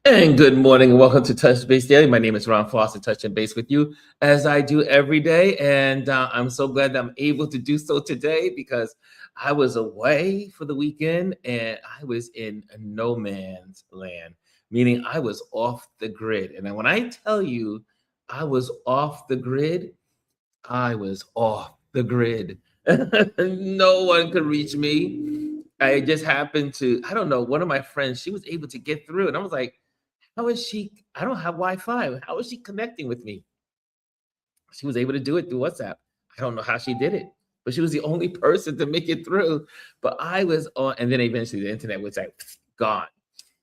And good morning and welcome to Touch Base Daily. My name is Ron Foster, touching base with you as I do every day. And I'm so glad that I'm able to do so today because I was away for the weekend and I was in no man's land, meaning I was off the grid. And when I tell you I was off the grid, I was off the grid. No one could reach me. I just happened to, I don't know, one of my friends, she was able to get through. And I was like, how is she? I don't have Wi-Fi. How is she connecting with me? She was able to do it through WhatsApp. I don't know how she did it, but she was the only person to make it through. But I was on, and then eventually the internet was like gone.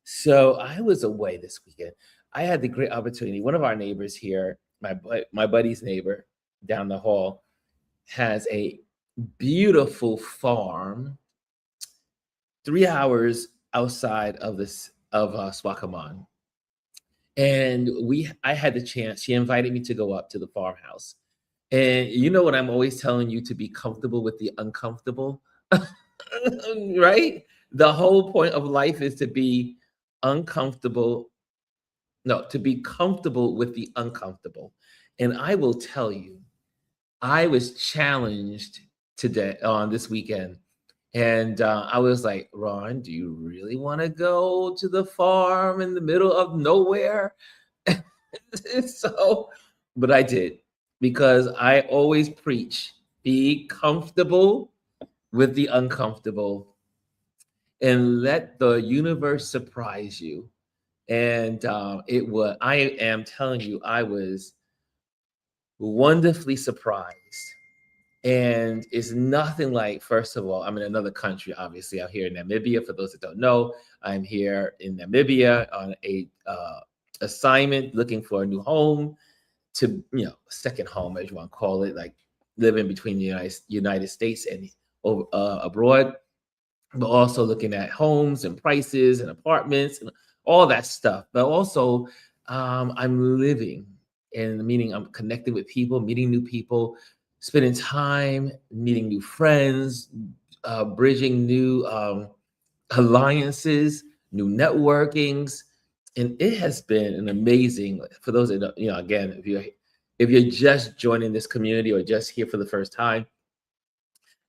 So I was away this weekend. I had the great opportunity. One of our neighbors here, my buddy's neighbor down the hall, has a beautiful farm 3 hours outside of this of Swakopmund. And I had the chance. She invited me to go up to the farmhouse. And you know what I'm always telling you, to be comfortable with the uncomfortable, right? The whole point of life is to be uncomfortable, no, to be comfortable with the uncomfortable. And I will tell you, I was challenged today on this weekend. And I was like, Ron, do you really want to go to the farm in the middle of nowhere? So, but I did, because I always preach, be comfortable with the uncomfortable and let the universe surprise you. And I am telling you, I was wonderfully surprised. And it's nothing like, first of all, I'm in another country, obviously. I'm here in Namibia. For those that don't know, I'm here in Namibia on a assignment, looking for a new home, to, second home, as you want to call it, like living between the United States and abroad, but also looking at homes and prices and apartments and all that stuff. But also, I'm living, and meaning I'm connecting with people, meeting new people, spending time, meeting new friends, bridging new alliances, new networkings, and it has been an amazing. For those that don't, again, if you're just joining this community or just here for the first time,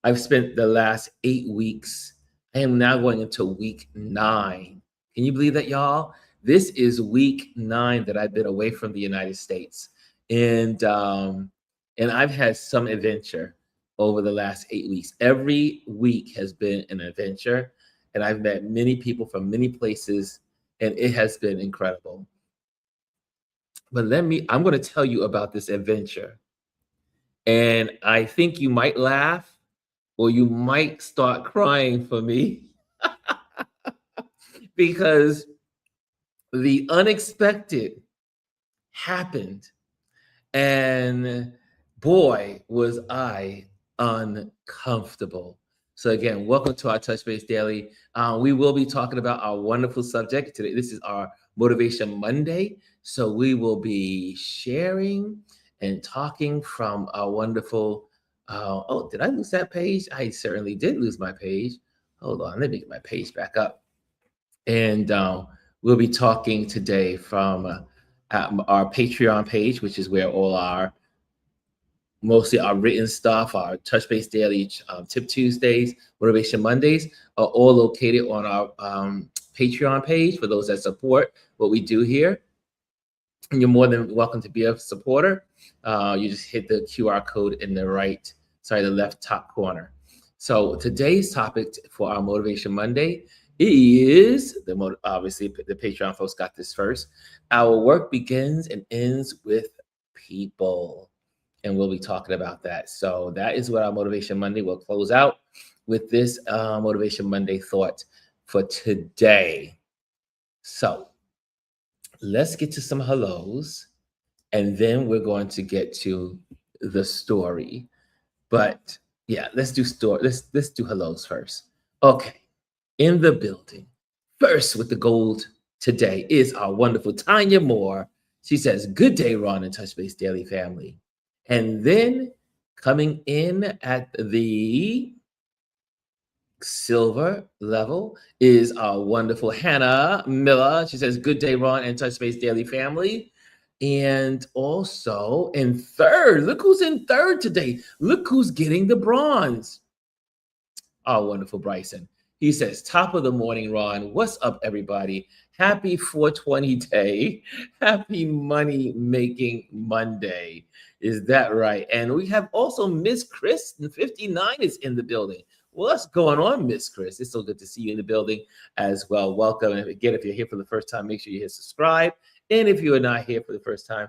I've spent the last 8 weeks. I am now going into week 9. Can you believe that, y'all? This is week 9 that I've been away from the United States, and I've had some adventure over the last 8 weeks. Every week has been an adventure, and I've met many people from many places, and it has been incredible. But I'm going to tell you about this adventure, and I think you might laugh or you might start crying for me because the unexpected happened. And boy, was I uncomfortable. So again, welcome to our Touch Base Daily. We will be talking about our wonderful subject today. This is our Motivation Monday. So we will be sharing and talking from our wonderful. Oh, did I lose that page? I certainly did lose my page. Hold on, let me get my page back up. And we'll be talking today from our Patreon page, which is where all mostly our written stuff, our Touch Base Daily, Tip Tuesdays, Motivation Mondays, are all located on our Patreon page for those that support what we do here. And you're more than welcome to be a supporter. You just hit the QR code in the left top corner. So today's topic for our Motivation Monday is obviously the Patreon folks got this first. Our work begins and ends with people, and we'll be talking about that. So that is what our Motivation Monday will close out with, this Motivation Monday thought for today. So let's get to some hellos, and then we're going to get to the story. But yeah, let's do hellos first. Okay. In the building, first with the gold today, is our wonderful Tanya Moore. She says, "Good day, Ron and Touch Base Daily family." And then coming in at the Silver level is our wonderful Hannah Miller. She says, "Good day, Ron and Touch Space Daily family." And also in third, look who's in third today. Look who's getting the bronze. Our wonderful Bryson. He says, "Top of the morning, Ron. What's up, everybody? Happy 420 day. Happy money making Monday." Is that right? And we have also Miss Chris, 59 is in the building. What's going on, Miss Chris? It's so good to see you in the building as well. Welcome. And again, if you're here for the first time, make sure you hit subscribe. And if you are not here for the first time,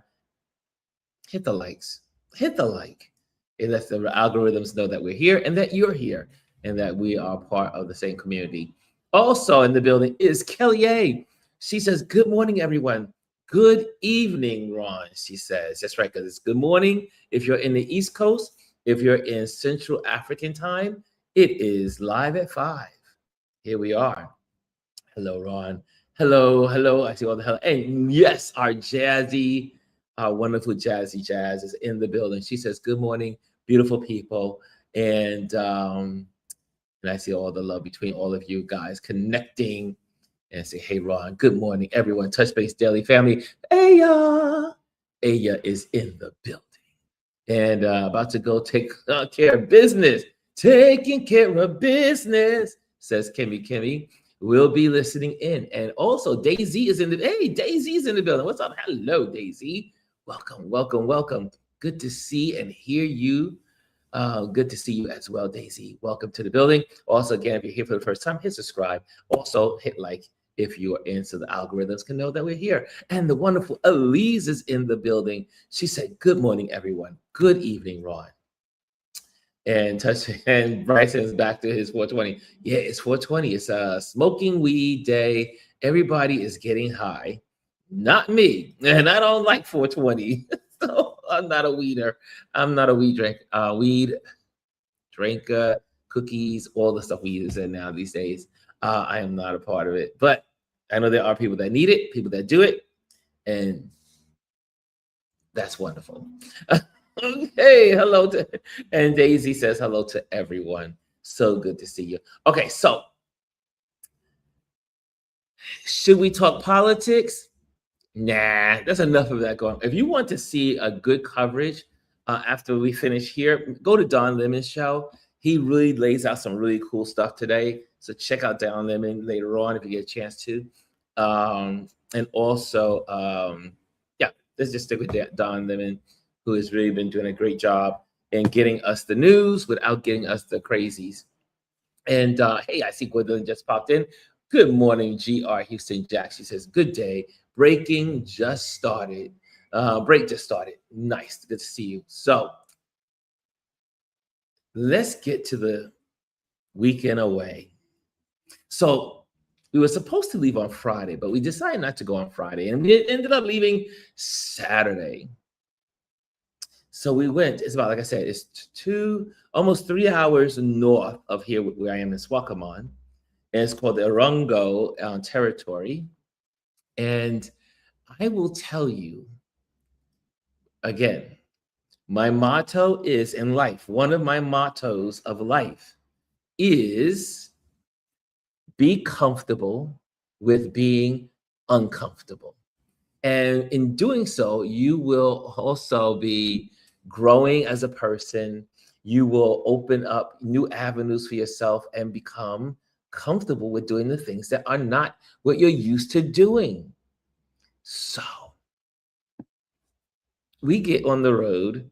hit the likes. Hit the like. It lets the algorithms know that we're here and that you're here and that we are part of the same community. Also in the building is Kelly A. She says, "Good morning, everyone. Good evening, Ron," she says. That's right, because it's good morning if you're in the East Coast. If you're in Central African time, it is live at 5. Here we are. Hello, Ron. Hello, hello. I see all the hello. And yes, our wonderful Jazzy Jazz is in the building. She says, "Good morning, beautiful people." And I see all the love between all of you guys connecting and say, "Hey, Ron, good morning, everyone. Touch Base Daily family." Aya is in the building and about to go take care of business. Taking care of business, says Kimmy. We'll be listening in. And also Daisy is in the, hey, Daisy's in the building. What's up? Hello, Daisy. Welcome, welcome, welcome. Good to see and hear you. Good to see you as well, Daisy. Welcome to the building. Also, again, if you're here for the first time, hit subscribe. Also, hit like if you are in so the algorithms can know that we're here. And the wonderful Elise is in the building. She said, "Good morning, everyone. Good evening, Ron." And Bryson is back to his 420. Yeah, it's 420. It's a smoking weed day. Everybody is getting high. Not me. And I don't like 420. So I'm not a weeder. I'm not a weed drinker, cookies, all the stuff we use in now these days. I am not a part of it. But I know there are people that need it, people that do it, and that's wonderful. Hey, hello and Daisy says hello to everyone. So good to see you. Okay, so should we talk politics? Nah, there's enough of that going on. If you want to see a good coverage after we finish here, go to Don Lemon's show. He really lays out some really cool stuff today. So check out Don Lemon later on if you get a chance to. And also, yeah, let's just stick with Don Lemon, who has really been doing a great job in getting us the news without getting us the crazies. And hey, I see Gwendolyn just popped in. Good morning, GR Houston Jack. She says, "Good day. Breaking just started. Break just started. Nice. Good to see you." So let's get to the weekend away. So we were supposed to leave on Friday, but we decided not to go on Friday. And we ended up leaving Saturday. So we went, it's about, like I said, it's almost 3 hours north of here where I am in Swakopmund. And it's called the Orongo territory. And I will tell you, again, my motto is in life, one of my mottos of life is be comfortable with being uncomfortable. And in doing so, you will also be growing as a person. You will open up new avenues for yourself and become comfortable with doing the things that are not what you're used to doing. So we get on the road,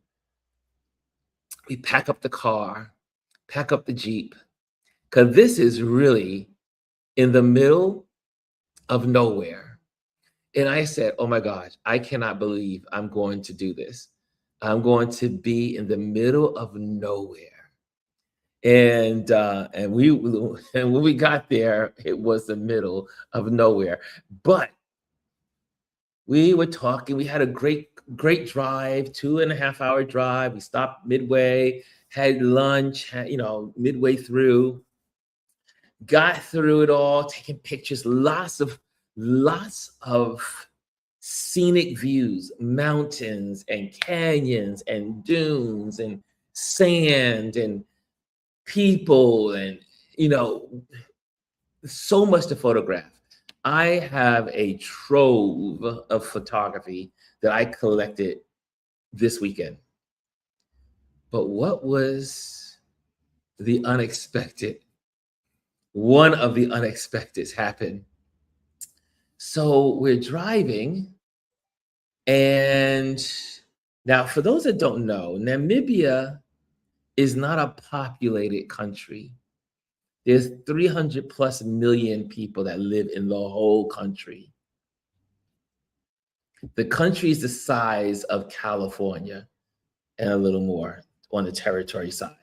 we pack up the car, pack up the Jeep, because this is really in the middle of nowhere. And I said, "Oh my gosh, I cannot believe I'm going to do this. I'm going to be in the middle of nowhere." And when we got there, it was the middle of nowhere. But we were talking. We had a great drive, 2.5 hour drive. We stopped midway, had lunch, midway through, got through it all, taking pictures, lots of scenic views, mountains and canyons and dunes and sand and people. And you know, so much to photograph. I have a trove of photography that I collected this weekend. But what was the unexpected? One of the unexpecteds happened. So we're driving, and now for those that don't know, Namibia is not a populated country. There's 300 plus million people that live in the whole country. The country is the size of California and a little more on the territory side.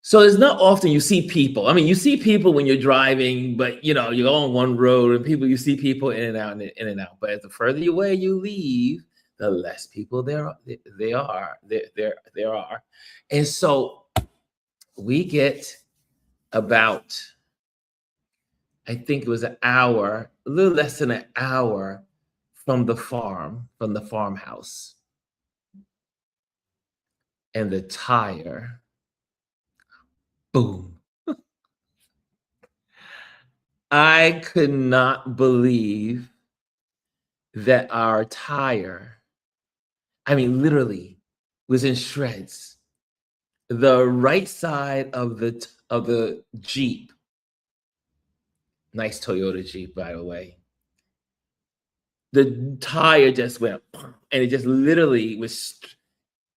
So it's not often you see people. I mean, you see people when you're driving, but you know, you're on one road and people, you see people in and out and in and out. But the further away you leave, the less people there are. And so we get about, I think it was an hour, a little less than an hour from the farmhouse. And the tire, boom. I could not believe that our tire, I mean, literally was in shreds. The right side of the Jeep, nice Toyota Jeep, by the way, the tire just went, and it just literally was,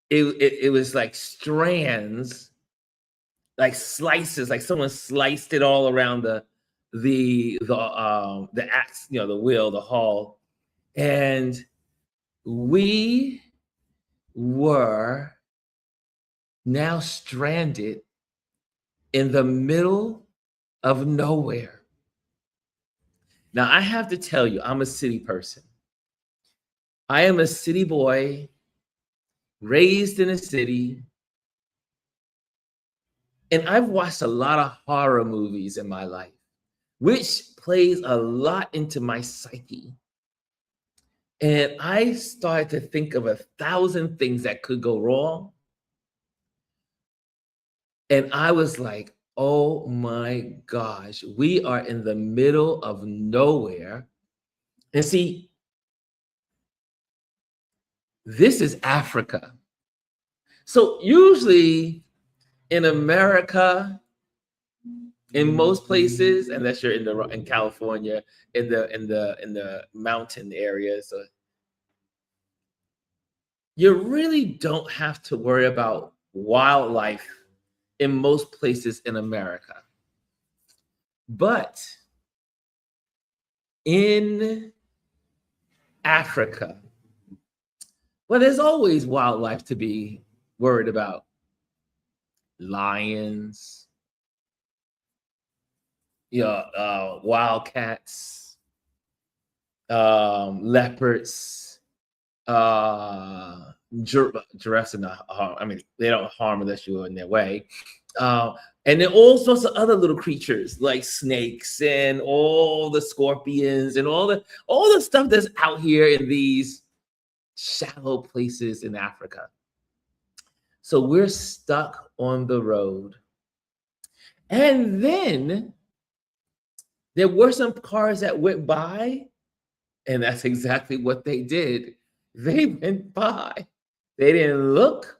it was like strands, like slices, like someone sliced it all around the axe, you know, the wheel, the hull. And we were now stranded in the middle of nowhere. Now, I have to tell you, I'm a city person. I am a city boy, raised in a city, and I've watched a lot of horror movies in my life, which plays a lot into my psyche. And I started to think of 1,000 things that could go wrong. And I was like, oh my gosh, we are in the middle of nowhere. And see, this is Africa. So usually in America, in most places, unless you're in California, in the mountain areas, you really don't have to worry about wildlife in most places in America. But in Africa, well, there's always wildlife to be worried about. Lions, wildcats, leopards, giraffes are not harm. I mean, they don't harm unless you're in their way. And then all sorts of other little creatures like snakes and all the scorpions and all the stuff that's out here in these shallow places in Africa. So we're stuck on the road. And then there were some cars that went by, and that's exactly what they did. They went by. They didn't look.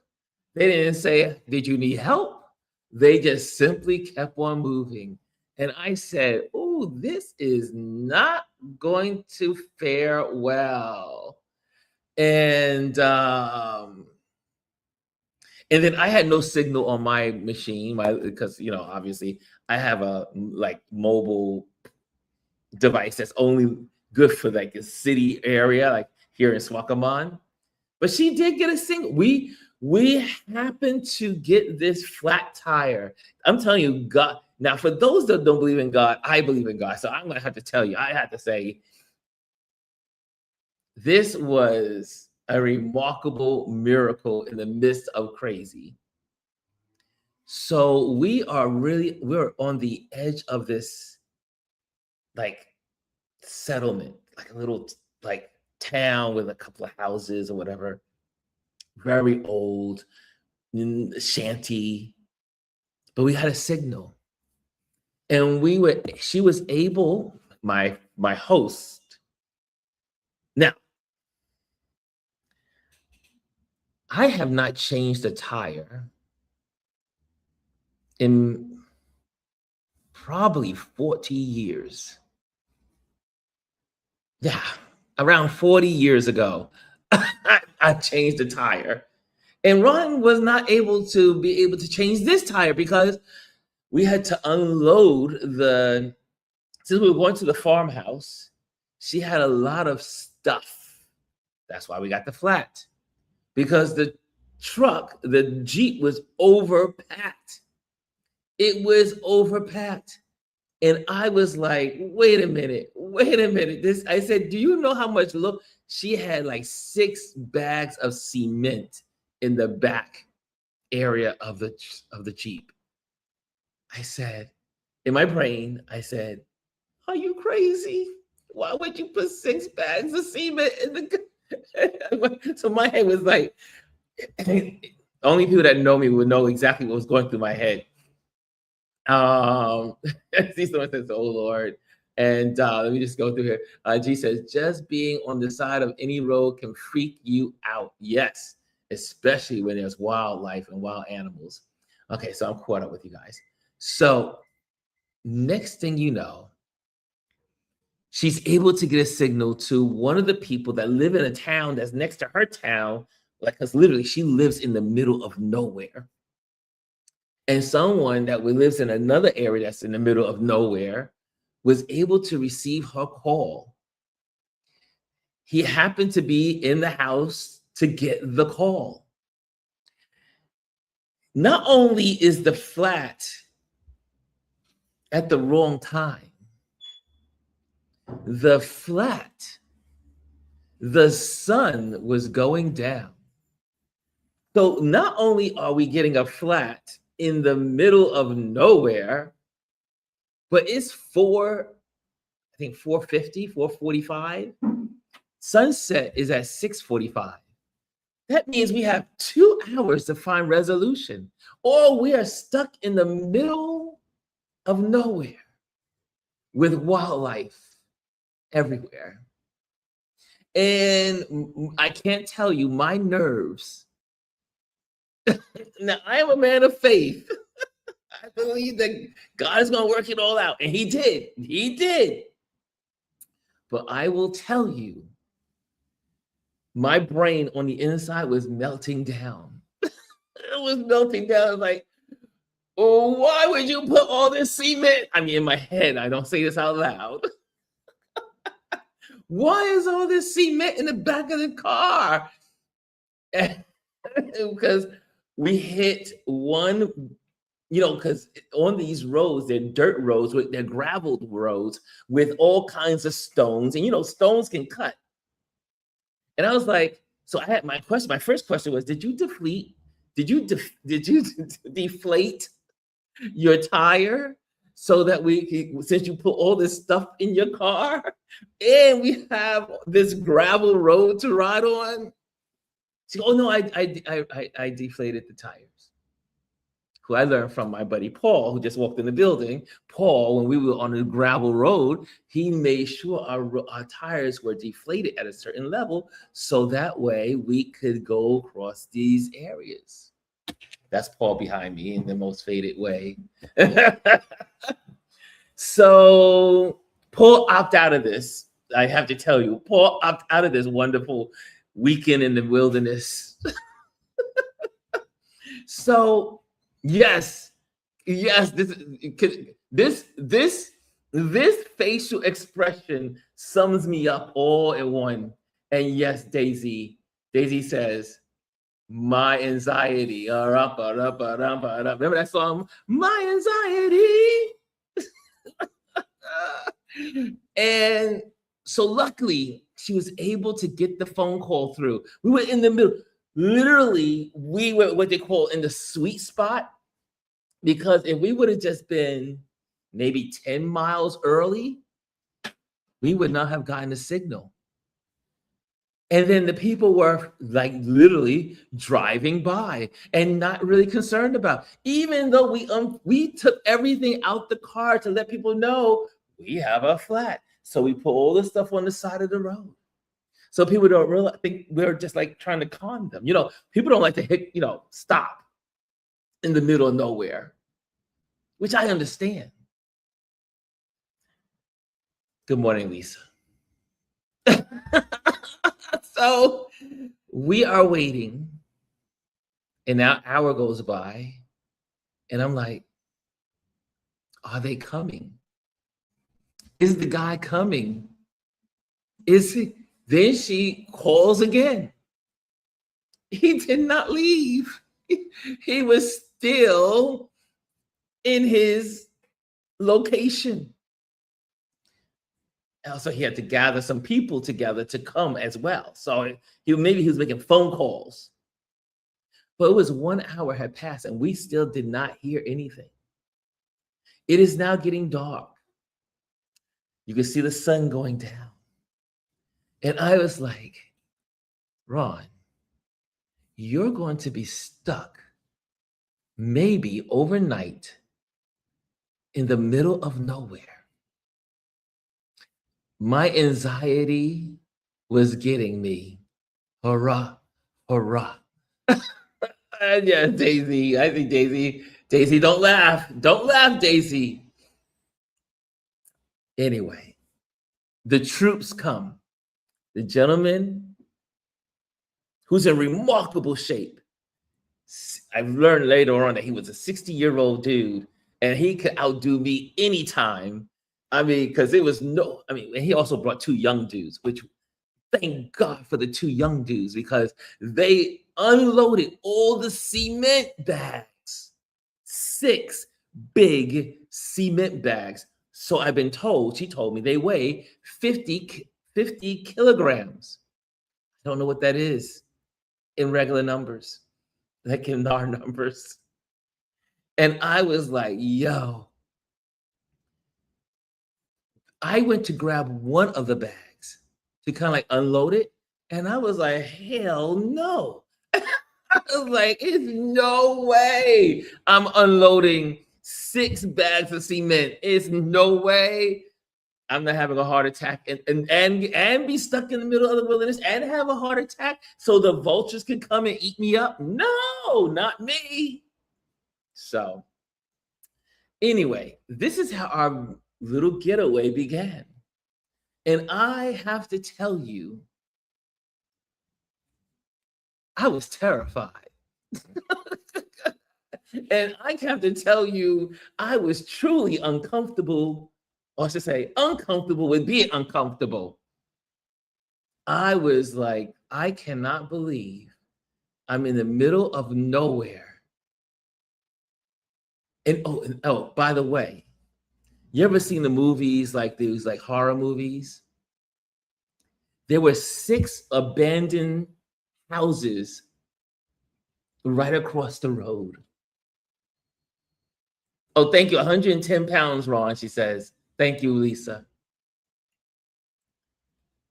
They didn't say, did you need help? They just simply kept on moving. And I said, oh, this is not going to fare well. And then I had no signal on my machine, because obviously I have a like mobile device that's only good for like a city area, like here in Swakaman. But she did get a single. We happened to get this flat tire. I'm telling you, God. Now, for those that don't believe in God, I believe in God. So I'm gonna have to tell you, I have to say, this was a remarkable miracle in the midst of crazy. So we're on the edge of this like settlement, like a little like town with a couple of houses or whatever, very old shanty, but we had a signal. And she was able, my host. Now, I have not changed a tire in probably 40 years. Yeah, around 40 years ago, I changed a tire. And Ron was not able to change this tire because we had to unload since we were going to the farmhouse, she had a lot of stuff. That's why we got the flat. Because the Jeep was overpacked. It was overpacked. And I was like, wait a minute. I said, do you know how much look? She had like 6 bags of cement in the back area of the Jeep. I said, in my brain, I said, are you crazy? Why would you put 6 bags of cement in the So my head was like, only people that know me would know exactly what was going through my head. See, someone says, oh Lord. And let me just go through here. G says, just being on the side of any road can freak you out. Yes, especially when there's wildlife and wild animals. Okay, so I'm caught up with you guys. So next thing you know, she's able to get a signal to one of the people that live in a town that's next to her town, because literally she lives in the middle of nowhere. And someone that lives in another area that's in the middle of nowhere was able to receive her call. He happened to be in the house to get the call. Not only is the flat at the wrong time, the sun was going down. So not only are we getting a flat in the middle of nowhere, but it's 4:50, 4:45. Sunset is at 6:45. That means we have 2 hours to find resolution, or we are stuck in the middle of nowhere with wildlife everywhere. And I can't tell you, my nerves. Now, I am a man of faith. I believe that God is going to work it all out. And he did. He did. But I will tell you, my brain on the inside was melting down. It was melting down. Like, oh, why would you put all this cement? I mean, in my head, I don't say this out loud. Why is all this cement in the back of the car? Because we hit one, because on these roads, they're dirt roads, they're graveled roads with all kinds of stones, and stones can cut. And I was like, so I had my first question was, did you deflate your tire so that since you put all this stuff in your car and we have this gravel road to ride on? She goes, oh no, I deflated the tires. Who I learned from my buddy Paul, who just walked in the building. Paul, when we were on a gravel road, he made sure our tires were deflated at a certain level, so that way we could go across these areas. That's Paul behind me in the most faded way. So Paul opted out of this. I have to tell you, Paul opted out of this wonderful weekend in the wilderness. So yes, this facial expression sums me up all in one. And yes, Daisy says, my anxiety. Remember that song? My anxiety. And so luckily, she was able to get the phone call through. We were in the middle. Literally, we were what they call in the sweet spot, because if we would have just been maybe 10 miles early, we would not have gotten a signal. And then the people were like literally driving by and not really concerned about, even though we took everything out the car to let people know we have a flat. So we put all the stuff on the side of the road. So people don't really think we're just like trying to con them. People don't like to stop in the middle of nowhere, which I understand. Good morning, Lisa. So we are waiting, and now hour goes by, and I'm like, are they coming? Is the guy coming? Is he? Then she calls again. He did not leave. He was still in his location. Also, he had to gather some people together to come as well. So maybe he was making phone calls. But it was 1 hour had passed and we still did not hear anything. It is now getting dark. You can see the sun going down. And I was like, Ron, you're going to be stuck maybe overnight in the middle of nowhere. My anxiety was getting me. Hurrah, hurrah. And yeah, Daisy, I think Daisy, don't laugh. Don't laugh, Daisy. Anyway, the troops come. The gentleman who's in remarkable shape. I've learned later on that he was a 60-year-old dude and he could outdo me anytime. I mean, because he also brought 2 young dudes, which thank God for the 2 young dudes because they unloaded all the cement bags, 6 big cement bags. So I've been told, she told me they weigh 50 kilograms. I don't know what that is in regular numbers, like in our numbers. And I was like, yo. I went to grab one of the bags to kind of like unload it. And I was like, hell no. I was like, it's no way I'm unloading 6 bags of cement. It's no way I'm not having a heart attack and be stuck in the middle of the wilderness and have a heart attack so the vultures can come and eat me up. No, not me. So anyway, this is how our little getaway began. And I have to tell you, I was terrified. And I have to tell you, I was truly uncomfortable, or I should say, uncomfortable with being uncomfortable. I was like, I cannot believe I'm in the middle of nowhere. And oh, by the way, you ever seen the movies like these, like horror movies? There were 6 abandoned houses right across the road. Oh, thank you. 110 pounds, Ron, she says. Thank you, Lisa.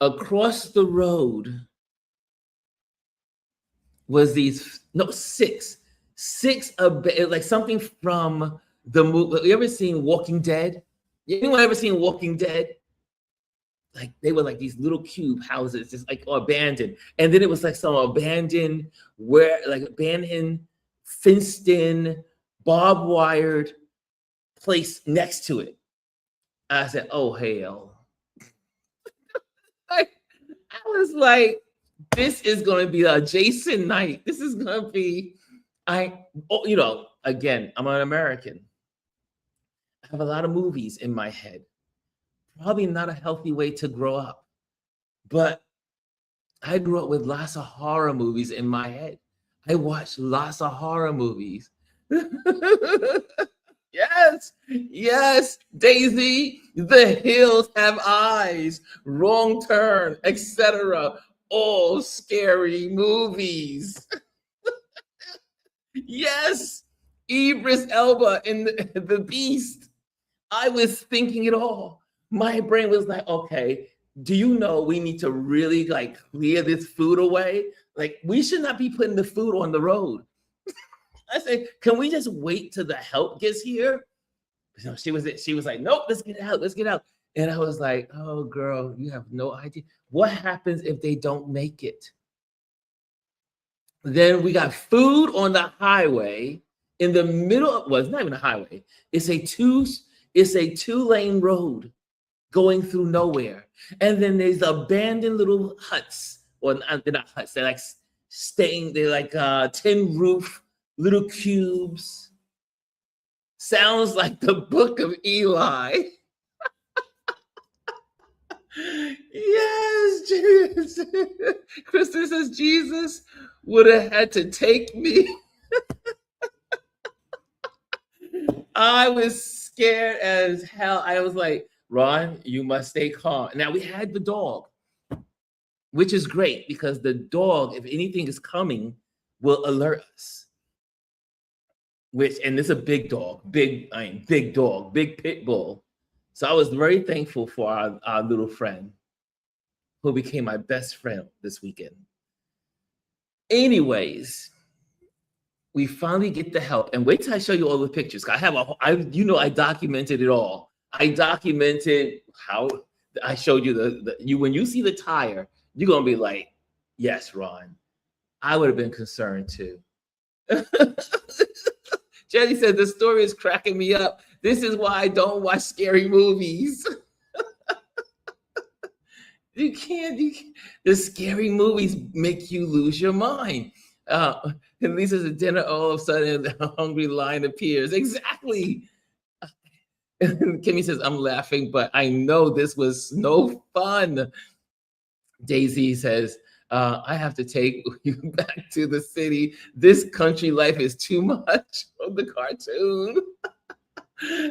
Across the road was 6. 6 like something from the movie. You ever seen Walking Dead? Anyone ever seen Walking Dead? Like they were like these little cube houses, just like abandoned. And then it was like some abandoned, fenced in, barbed wired place next to it. I said, oh hell. I was like, this is gonna be a Jason night. This is gonna be, again, I'm an American. I have a lot of movies in my head. Probably not a healthy way to grow up. But I grew up with lots of horror movies in my head. I watched lots of horror movies. Yes, Daisy, The Hills Have Eyes, Wrong Turn, etc. All scary movies. Yes, Idris Elba in the Beast. I was thinking it all. My brain was like, okay, do you know we need to really like clear this food away? Like we should not be putting the food on the road. I said, can we just wait till the help gets here? You know, she was like, nope, let's get out, let's get out. And I was like, oh girl, you have no idea. What happens if they don't make it? Then we got food on the highway in the middle of, well, it's not even a highway. It's a two-lane road going through nowhere. And then there's abandoned little huts, or they're not huts, they're like they're like tin roof, little cubes. Sounds like the book of Eli. Yes, Jesus. Kristen says Jesus would have had to take me. I was scared as hell. I was like, Ron, you must stay calm. Now we had the dog, which is great because the dog, if anything is coming, will alert us. And it's a big dog, big dog, big pit bull. So I was very thankful for our little friend who became my best friend this weekend. Anyways, we finally get the help, and wait till I show you all the pictures. I documented it all. I documented how I showed you when you see the tire, you're gonna be like, yes, Ron, I would have been concerned too. Jenny said the story is cracking me up. This is why I don't watch scary movies. You can't. The scary movies make you lose your mind. And Lisa's at dinner, all of a sudden, a hungry lion appears. Exactly. And Kimmy says, I'm laughing, but I know this was no fun. Daisy says, I have to take you back to the city. This country life is too much of the cartoon.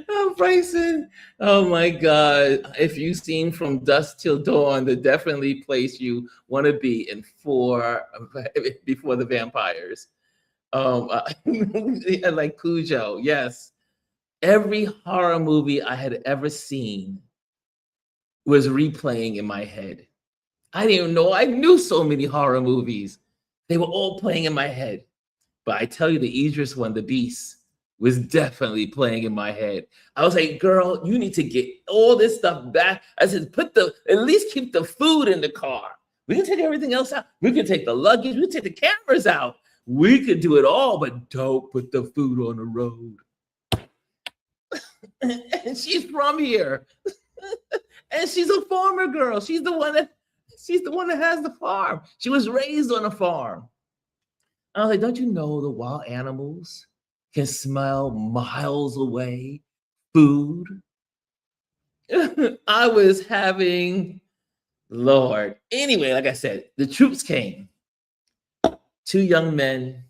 Oh, Bryson. Oh my God. If you've seen From Dusk Till Dawn, the definitely place you want to be before the vampires. Like Cujo. Yes. Every horror movie I had ever seen was replaying in my head. I didn't even know I knew so many horror movies. They were all playing in my head. But I tell you, the Idris one, The Beast, was definitely playing in my head. I was like, girl, you need to get all this stuff back. I said, at least keep the food in the car. We can take everything else out. We can take the luggage. We can take the cameras out. We could do it all, but don't put the food on the road. And she's from here. And she's a farmer girl. She's the one that has the farm. She was raised on a farm. I was like, don't you know the wild animals can smell miles away food? I was having, Lord. Anyway, like I said, the troops came. 2 young men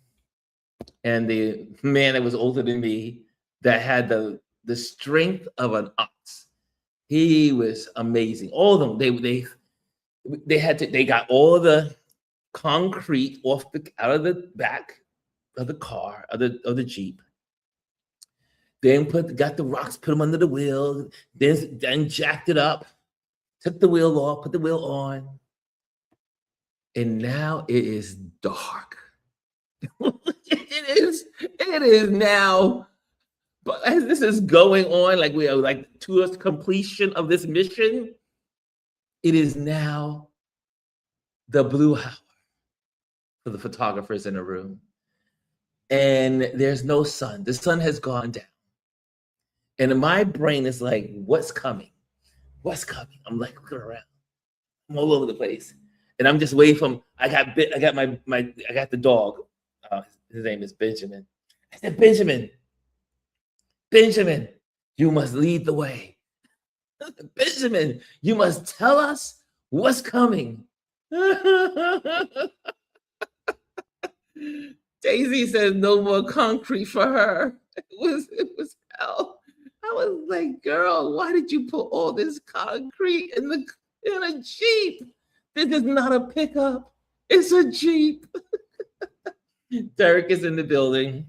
and the man that was older than me that had the strength of an ox. He was amazing. All of them, they got all the concrete out of the back of the car, of the Jeep. Then got the rocks, put them under the wheel, then jacked it up, took the wheel off, put the wheel on. And now it is dark. It is now. But as this is going on, like we are like towards completion of this mission, it is now the blue hour for the photographers in the room. And there's no sun. The sun has gone down. And my brain is like, what's coming? What's coming? I'm like looking around. I'm all over the place. And I'm just waiting for him. I got the dog. His name is Benjamin. I said, Benjamin, you must lead the way. Benjamin, you must tell us what's coming. Daisy says no more concrete for her. It was hell. I was like, girl, why did you put all this concrete in a Jeep? This is not a pickup. It's a Jeep. Derek is in the building.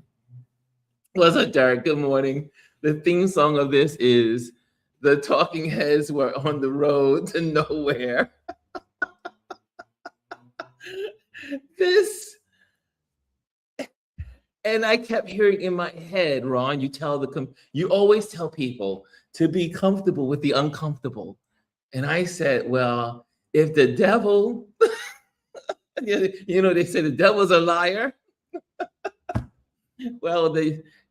What's up, Derek? Good morning. The theme song of this is The talking heads were on the road to nowhere. This, and I kept hearing in my head, Ron, you always tell people to be comfortable with the uncomfortable. And I said, well, if the devil, they say the devil's a liar. Well,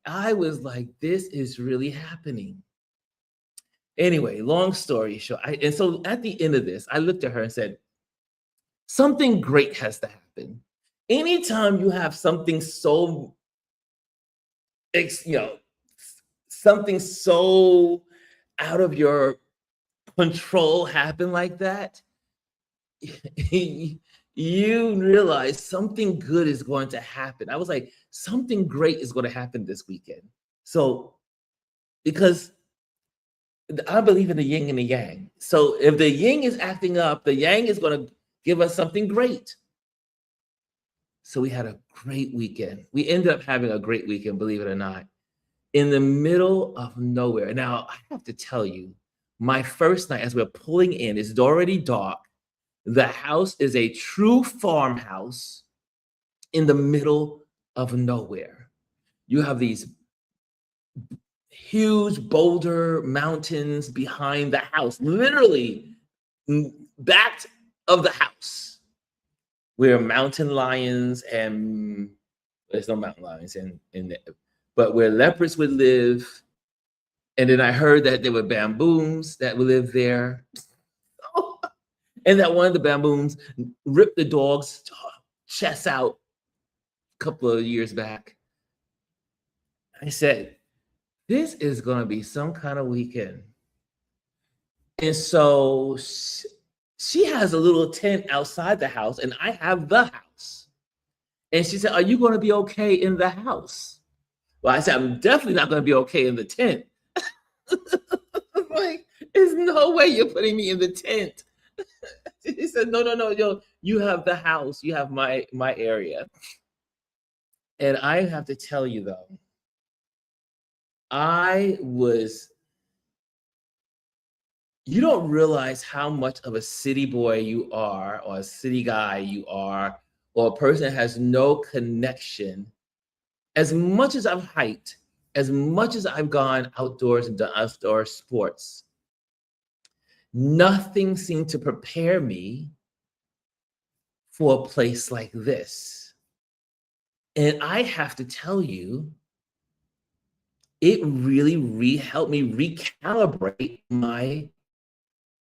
I was like, this is really happening. Anyway, long story short, and so at the end of this, I looked at her and said, something great has to happen. Anytime you have something so, something so out of your control happen like that, you realize something good is going to happen. I was like, something great is going to happen this weekend. So, because I believe in the yin and the yang. So if the yin is acting up, the yang is going to give us something great. So we had a great weekend. We ended up having a great weekend, believe it or not, in the middle of nowhere. Now, I have to tell you, my first night as we're pulling in, it's already dark. The house is a true farmhouse in the middle of nowhere. You have these huge boulder mountains behind the house, literally back of the house, where mountain lions and there's no mountain lions but where leopards would live. And then I heard that there were baboons that would live there. And that one of the baboons ripped the dog's chest out a couple of years back. I said, this is going to be some kind of weekend. And so she has a little tent outside the house, and I have the house. And she said, are you going to be okay in the house? Well, I said, I'm definitely not going to be okay in the tent. I'm like, there's no way you're putting me in the tent. He said, no, you have the house, you have my area. And I have to tell you though, you don't realize how much of a city boy you are, or a city guy you are, or a person that has no connection. As much as I've hiked, as much as I've gone outdoors and done outdoor sports, nothing seemed to prepare me for a place like this. And I have to tell you, it really helped me recalibrate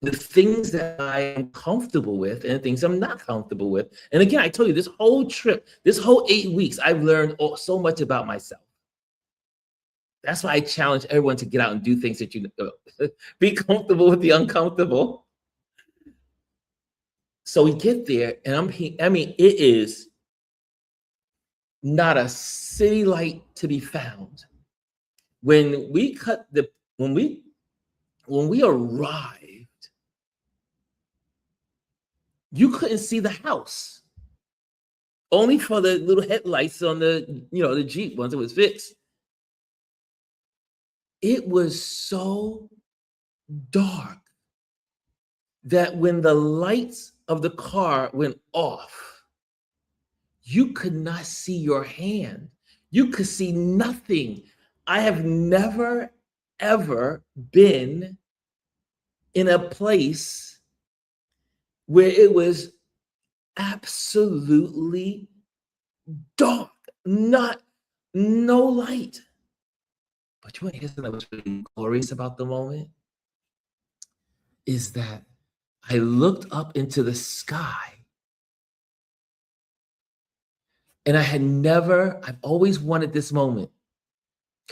the things that I am comfortable with and the things I'm not comfortable with. And again, I told you, this whole trip, this whole 8 weeks, I've learned so much about myself. That's why I challenge everyone to get out and do things that you be comfortable with the uncomfortable. So we get there, and it is not a city light to be found. When we arrived, you couldn't see the house, only for the little headlights on the Jeep once it was fixed. It was so dark that when the lights of the car went off, you could not see your hand. You could see nothing. I have never, ever been in a place where it was absolutely dark, no light. But you want to hear something that was really glorious about the moment? Is that I looked up into the sky, and I've always wanted this moment.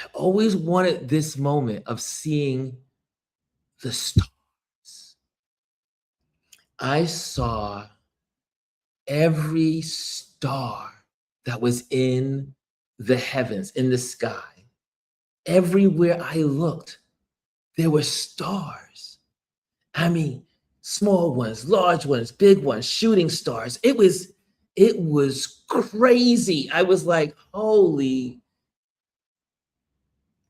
I've always wanted this moment of seeing the stars. I saw every star that was in the heavens, in the sky. Everywhere I looked, there were stars. I mean, small ones, large ones, big ones, shooting stars. It was crazy. I was like, holy.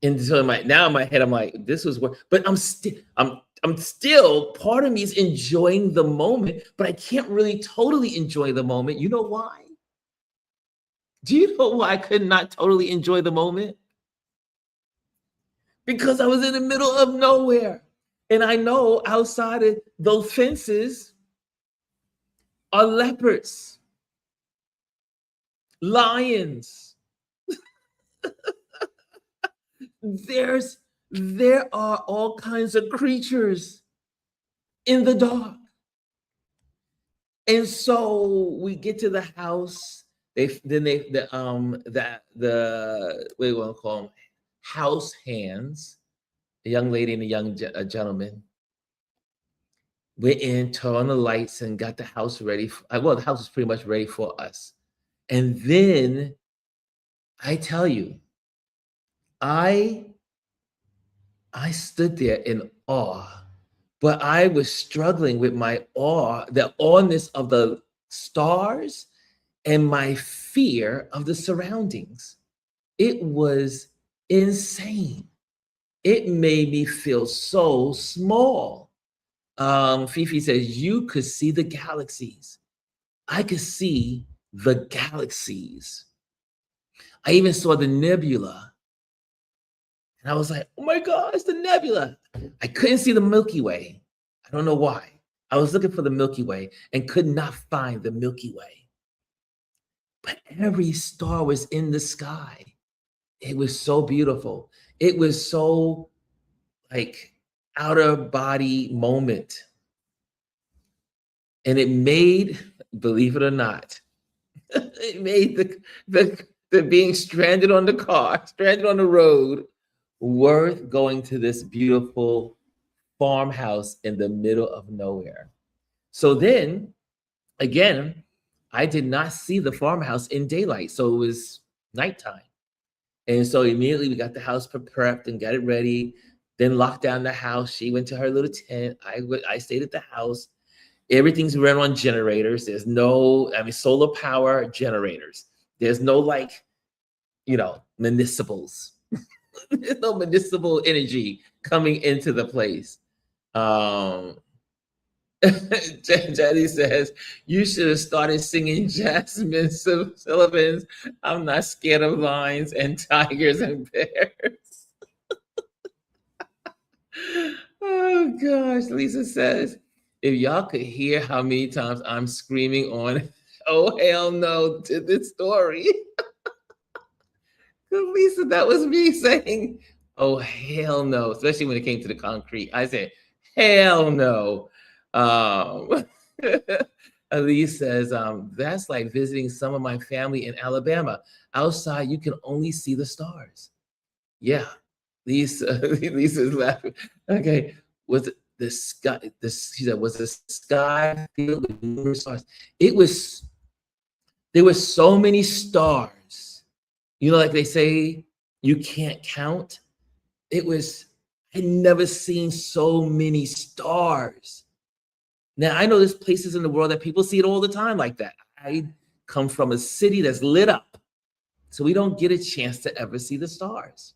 And so now in my head, I'm like, this was what, but I'm still, part of me is enjoying the moment, but I can't really totally enjoy the moment. You know why? Do you know why I could not totally enjoy the moment? Because I was in the middle of nowhere. And I know outside of those fences are leopards, lions. There are all kinds of creatures in the dark. And so we get to the house. The what do you want to call them? House hands, a young lady and a gentleman, went in, turned on the lights, and got the house ready. Well, the house was pretty much ready for us. And then I tell you, I I stood there in awe, but I was struggling with my awe, the awness of the stars and my fear of the surroundings. It was insane. It made me feel so small. Fifi says, you could see the galaxies. I could see the galaxies. I even saw the nebula. And I was like, oh my God, it's the nebula. I couldn't see the Milky Way. I don't know why. I was looking for the Milky Way and could not find the Milky Way. But every star was in the sky. It was so beautiful. It was so like outer body moment. And it made, believe it or not, it made the being stranded on the road, worth going to this beautiful farmhouse in the middle of nowhere. So then, again, I did not see the farmhouse in daylight. So it was nighttime. And so immediately we got the house prepped and got it ready, then locked down the house. She went to her little tent. I stayed at the house. Everything's run on generators. There's no, solar power generators. There's no municipals. There's no municipal energy coming into the place. Jenny says, you should have started singing Jasmine Sullivan's I'm Not Scared of Lions and Tigers and Bears. Oh gosh, Lisa says, if y'all could hear how many times I'm screaming on, oh hell no, to this story. Lisa, that was me saying, oh hell no, especially when it came to the concrete. I said, hell no. Elise says, that's like visiting some of my family in Alabama. Outside, you can only see the stars. Yeah. Lisa's laughing. Okay. Was it the sky? She said, was the sky filled with numerous stars? There were so many stars. Like they say, you can't count. I'd never seen so many stars. Now, I know there's places in the world that people see it all the time like that. I come from a city that's lit up, so we don't get a chance to ever see the stars.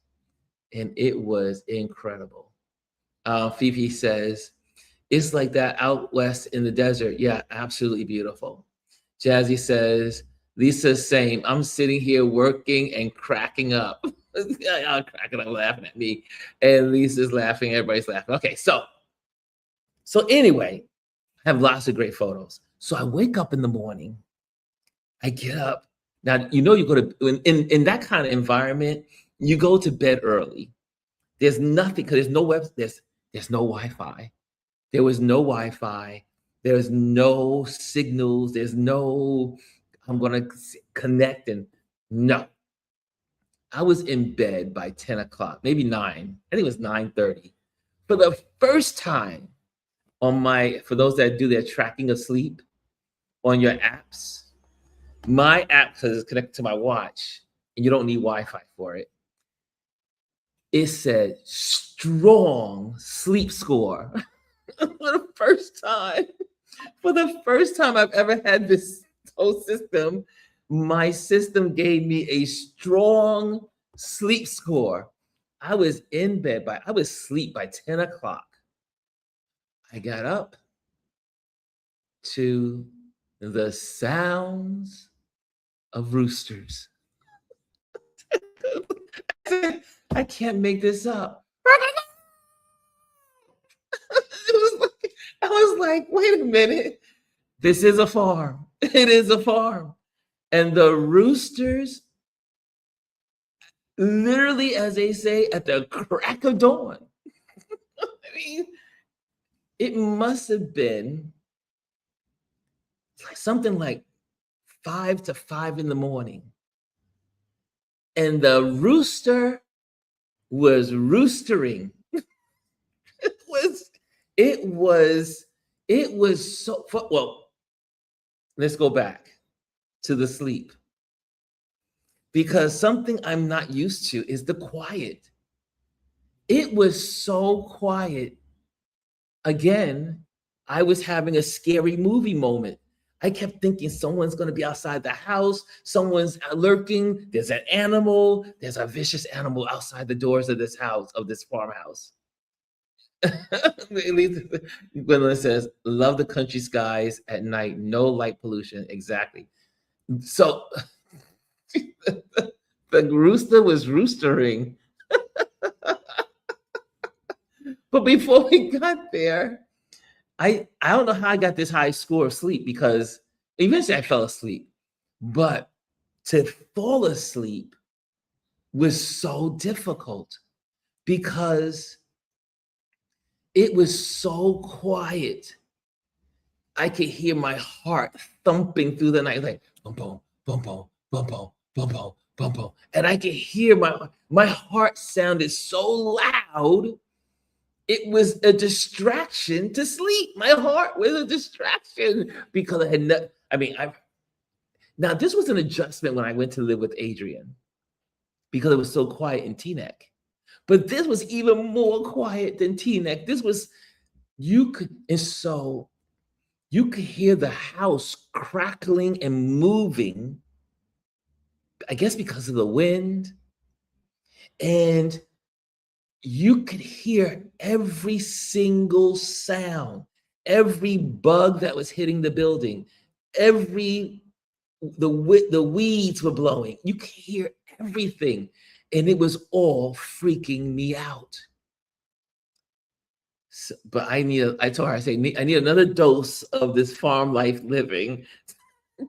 And it was incredible. Fifi says, it's like that out west in the desert. Yeah, absolutely beautiful. Jazzy says, Lisa's same. I'm sitting here working and cracking up. I'm cracking up, laughing at me. And Lisa's laughing. Everybody's laughing. Okay, so anyway, I have lots of great photos. So I wake up in the morning. I get up. Now, you go to, in that kind of environment, you go to bed early. There's nothing, because there's no there's no Wi-Fi. There was no Wi-Fi. There's no signals. There's no, I'm going to connect, and no. I was in bed by 10 o'clock, maybe 9. I think it was 9:30. For the first time for those that do their tracking of sleep on your apps, my app, because it's connected to my watch, and you don't need Wi-Fi for it, it said strong sleep score. For the first time I've ever had this whole system, my system gave me a strong sleep score. I was in bed I was asleep by 10 o'clock. I got up to the sounds of roosters. I can't make this up. I was like, wait a minute. This is a farm. It is a farm. And the roosters, literally, as they say, at the crack of dawn. I mean, it must have been something like 5 in the morning. And the rooster was roostering. It was, it was, it was so well. Let's go back to the sleep, because something I'm not used to is the quiet. It was so quiet. Again, I was having a scary movie moment. I kept thinking someone's going to be outside the house, someone's lurking, there's an animal, there's a vicious animal outside the doors of this house, of this farmhouse. Gwendolyn says, love the country skies at night, no light pollution. Exactly. So the rooster was roostering. But before we got there, I don't know how I got this high score of sleep, because eventually I fell asleep. But to fall asleep was so difficult because it was so quiet. I could hear my heart thumping through the night, like boom, boom, boom, boom, boom, boom, boom, boom, boom, boom. And I could hear my heart sounded so loud. It was a distraction to sleep. My heart was a distraction because I had not, now this was an adjustment when I went to live with Adrian, because it was so quiet in Teaneck. But this was even more quiet than Teaneck. This was, you could hear the house crackling and moving, I guess because of the wind. And you could hear every single sound, every bug that was hitting the building, the weeds were blowing. You could hear everything, and it was all freaking me out. So, but I told her, I need another dose of this farm life living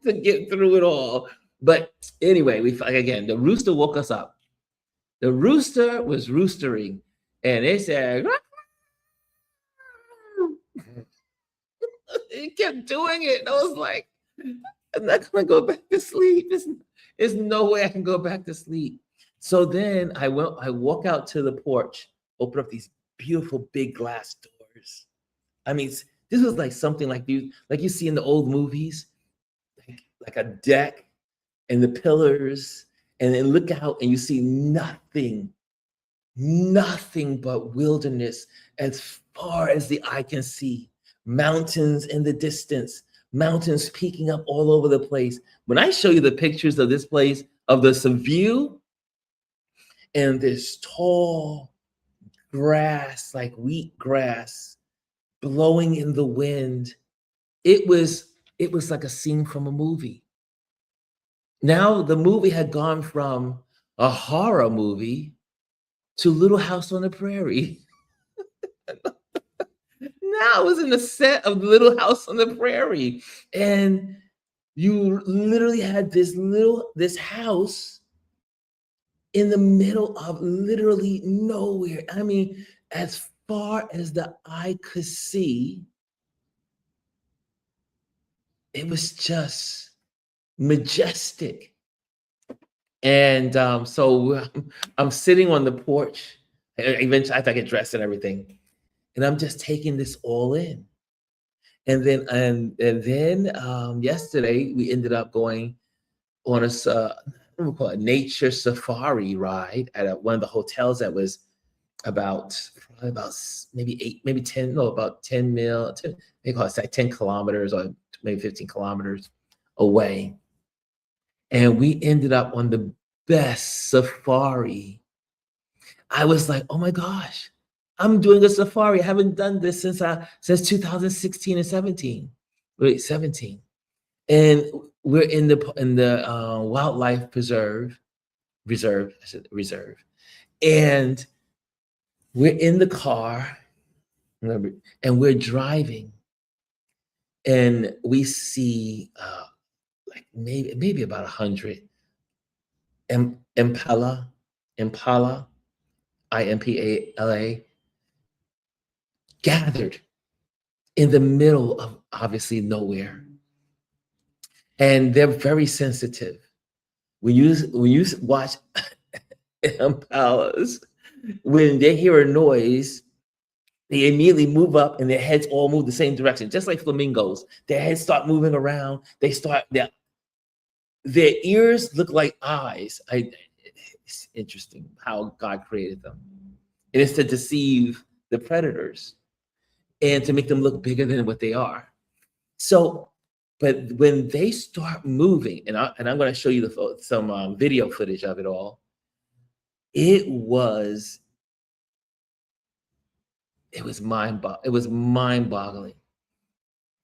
to get through it all. But anyway, again, the rooster woke us up. The rooster was roostering, and it said, it kept doing it. And I was like, I'm not gonna go back to sleep. There's no way I can go back to sleep. So then I walk out to the porch, open up these beautiful big glass doors. I mean, this was like something like you see in the old movies, like a deck and the pillars, and then look out and you see nothing but wilderness as far as the eye can see. Mountains in the distance, mountains peeking up all over the place. When I show you the pictures of this place, of this view, and this tall grass, like wheat grass, blowing in the wind, it was like a scene from a movie. Now the movie had gone from a horror movie to Little House on the Prairie. Now I was in the set of Little House on the Prairie, and you literally had this house in the middle of literally nowhere. I mean, as far as the eye could see, it was just majestic. And so I'm sitting on the porch. Eventually, I get dressed and everything, and I'm just taking this all in. And then yesterday we ended up going on a nature safari ride at one of the hotels that was about maybe 10, no, about 10 mil, 10, they call it like 10 kilometers or maybe 15 kilometers away. And we ended up on the best safari I was like, oh my gosh, I'm doing a safari. I haven't done this since 2016 and 17. Wait, 17. And we're in the wildlife reserve, I said reserve. And we're in the car, remember, and we're driving, and we see like maybe about 100 impala, impala, gathered in the middle of obviously nowhere, and they're very sensitive. When you watch impalas, when they hear a noise, they immediately move up and their heads all move the same direction, just like flamingos. Their heads start moving around. Their ears look like eyes. It's interesting how God created them. It is to deceive the predators and to make them look bigger than what they are. So, but when they start moving, and I'm going to show you some video footage of it all. It was mind-boggling.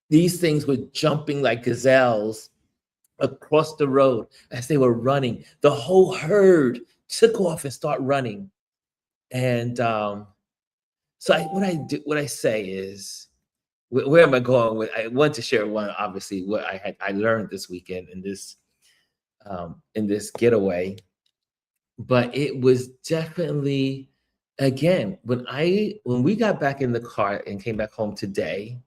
These things were jumping like gazelles across the road as they were running. The whole herd took off and start running. And what I say is, where am I going with? I want to share one, obviously, what I learned this weekend in this getaway. But it was definitely, again, when we got back in the car and came back home today,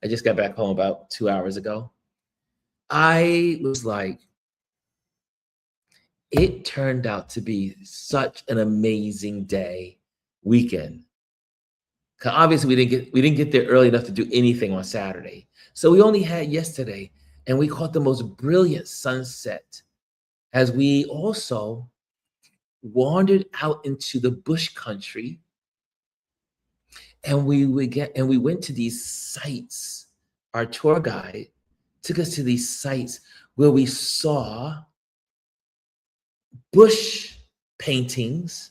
I just got back home about 2 hours ago. I was like, it turned out to be such an amazing weekend. 'Cause obviously we didn't get there early enough to do anything on Saturday. So we only had yesterday, and we caught the most brilliant sunset as we also wandered out into the bush country, and we went to these sites. Our tour guide took us to these sites where we saw bush paintings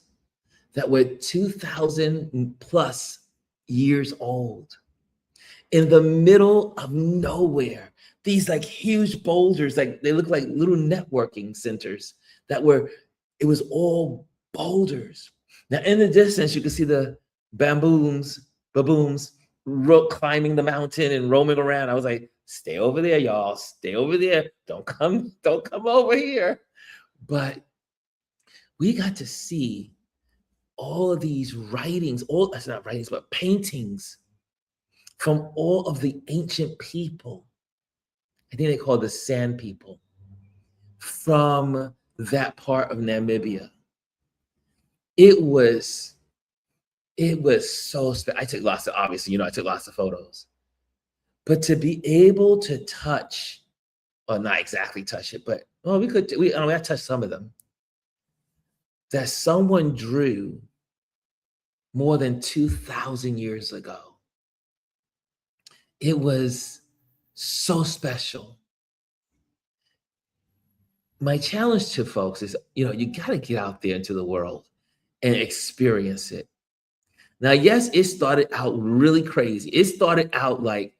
that were 2,000 plus years old in the middle of nowhere. These like huge boulders, like they look like little networking centers it was all boulders. Now in the distance, you can see the baboons climbing the mountain and roaming around. I was like, stay over there, y'all. Stay over there. Don't come over here. But we got to see all of these writings, that's not writings, but paintings from all of the ancient people. I think they call it the Sand People, from that part of Namibia. It was so special. I took lots of photos. But to be able to touch, or not exactly touch it, but I touched some of them, that someone drew more than 2,000 years ago. It was so special. My challenge to folks is, you got to get out there into the world and experience it. Now, yes, it started out really crazy. It started out like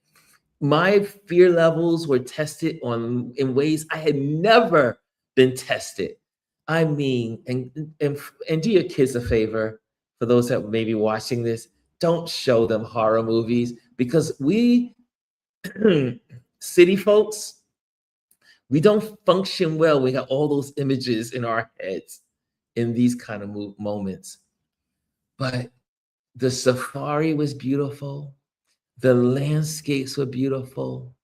my fear levels were tested in ways I had never been tested. I mean, and do your kids a favor, for those that may be watching this, don't show them horror movies, because we city folks, we don't function well. We got all those images in our heads in these kind of moments. But the safari was beautiful. The landscapes were beautiful.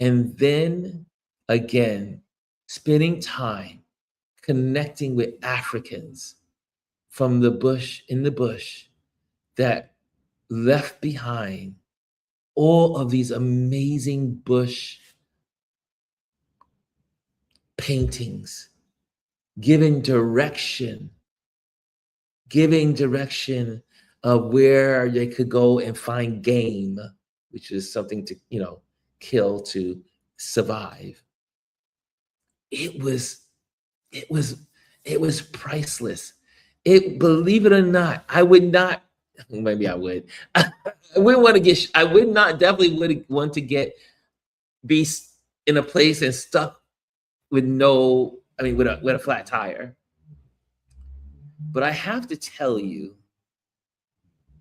And then again, spending time connecting with Africans from in the bush that left behind all of these amazing bush paintings, giving direction of where they could go and find game, which is something to, kill to survive. It was priceless. Believe it or not, I would not, maybe I would. I wouldn't want to get, I would not, definitely would want to be in a place and stuck with no, I mean, with a flat tire. But I have to tell you,